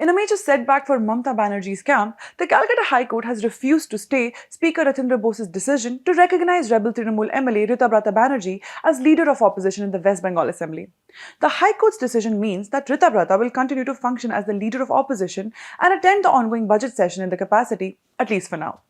In a major setback for Mamata Banerjee's camp, the Calcutta High Court has refused to stay Speaker Rathindra Bose's decision to recognize rebel Trinamool MLA Ritabrata Banerjee as leader of opposition in the West Bengal Assembly. The High Court's decision means that Ritabrata will continue to function as the leader of opposition and attend the ongoing budget session in the capacity, at least for now.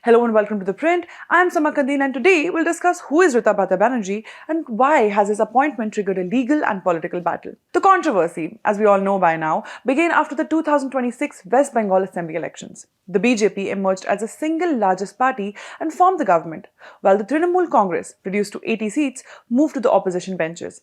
Hello and welcome to The Print. I am Samah Qundeel and today we'll discuss who is Ritabrata Banerjee and why has his appointment triggered a legal and political battle. The controversy, as we all know by now, began after the 2026 West Bengal Assembly elections. The BJP emerged as the single largest party and formed the government, while the Trinamool Congress, reduced to 80 seats, moved to the opposition benches.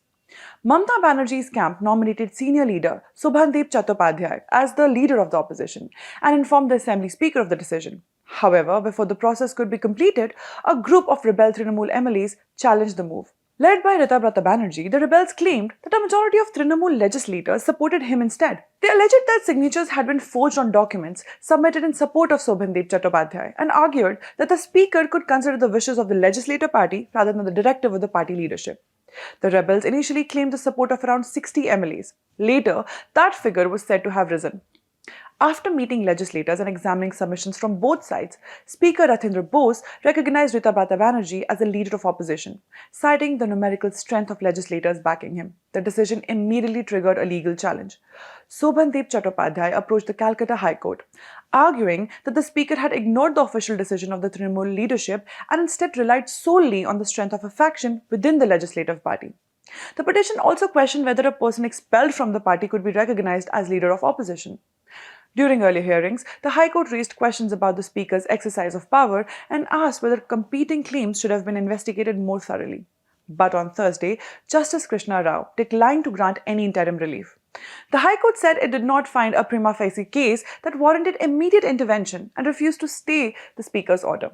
Mamata Banerjee's camp nominated senior leader Subhadeep Chattopadhyay as the leader of the opposition and informed the Assembly Speaker of the decision. However, before the process could be completed, a group of rebel Trinamool MLAs challenged the move. Led by Ritabrata Banerjee, the rebels claimed that a majority of Trinamool legislators supported him instead. They alleged that signatures had been forged on documents submitted in support of Subhadeep Chattopadhyay and argued that the speaker could consider the wishes of the legislative party rather than the directive of the party leadership. The rebels initially claimed the support of around 60 MLAs. Later, that figure was said to have risen. After meeting legislators and examining submissions from both sides, Speaker Rathindra Bose recognized Ritabrata Banerjee as the leader of opposition, citing the numerical strength of legislators backing him. The decision immediately triggered a legal challenge. Subhadeep Chattopadhyay approached the Calcutta High Court, arguing that the speaker had ignored the official decision of the Trinamool leadership and instead relied solely on the strength of a faction within the legislative party. The petition also questioned whether a person expelled from the party could be recognized as leader of opposition. During earlier hearings, the High Court raised questions about the Speaker's exercise of power and asked whether competing claims should have been investigated more thoroughly. But on Thursday, Justice Krishna Rao declined to grant any interim relief. The High Court said it did not find a prima facie case that warranted immediate intervention and refused to stay the Speaker's order.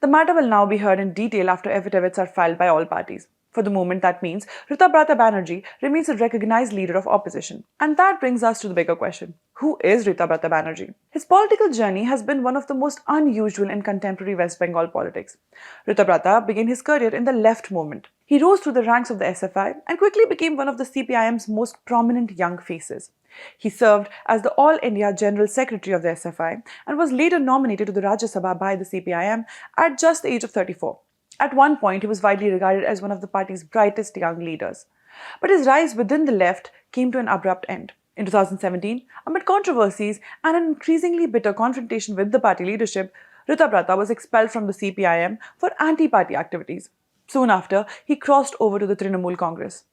The matter will now be heard in detail after affidavits are filed by all parties. For the moment, that means Ritabrata Banerjee remains a recognized leader of opposition. And that brings us to the bigger question. Who is Ritabrata Banerjee? His political journey has been one of the most unusual in contemporary West Bengal politics. Ritabrata began his career in the left movement. He rose through the ranks of the SFI and quickly became one of the CPIM's most prominent young faces. He served as the All India General Secretary of the SFI and was later nominated to the Rajya Sabha by the CPIM at just the age of 34. At one point, he was widely regarded as one of the party's brightest young leaders. But his rise within the left came to an abrupt end. In 2017, amid controversies and an increasingly bitter confrontation with the party leadership, Ritabrata was expelled from the CPIM for anti-party activities. Soon after, he crossed over to the Trinamool Congress.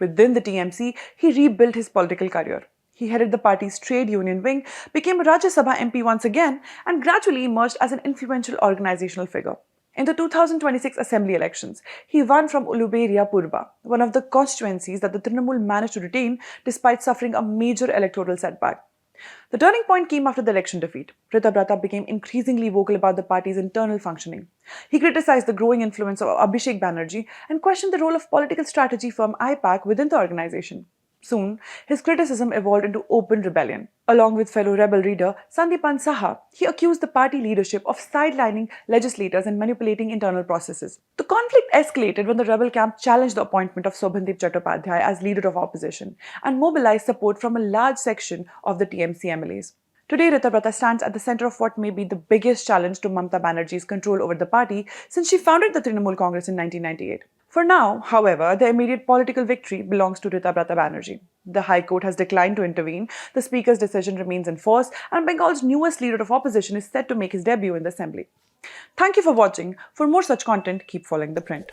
Within the TMC, he rebuilt his political career. He headed the party's trade union wing, became a Rajya Sabha MP once again, and gradually emerged as an influential organizational figure. In the 2026 Assembly elections, he won from Uluberia Purba, one of the constituencies that the Trinamool managed to retain despite suffering a major electoral setback. The turning point came after the election defeat. Ritabrata became increasingly vocal about the party's internal functioning. He criticized the growing influence of Abhishek Banerjee and questioned the role of political strategy firm IPAC within the organization. Soon, his criticism evolved into open rebellion. Along with fellow rebel leader Sandipan Saha, he accused the party leadership of sidelining legislators and manipulating internal processes. The conflict escalated when the rebel camp challenged the appointment of Subhadeep Chattopadhyay as leader of opposition and mobilized support from a large section of the TMC MLAs. Today, Ritabrata stands at the center of what may be the biggest challenge to Mamata Banerjee's control over the party since she founded the Trinamool Congress in 1998. For now, however, the immediate political victory belongs to Ritabrata Banerjee. The High Court has declined to intervene, the Speaker's decision remains in force, and Bengal's newest leader of opposition is set to make his debut in the Assembly. Thank you for watching. For more such content, keep following The Print.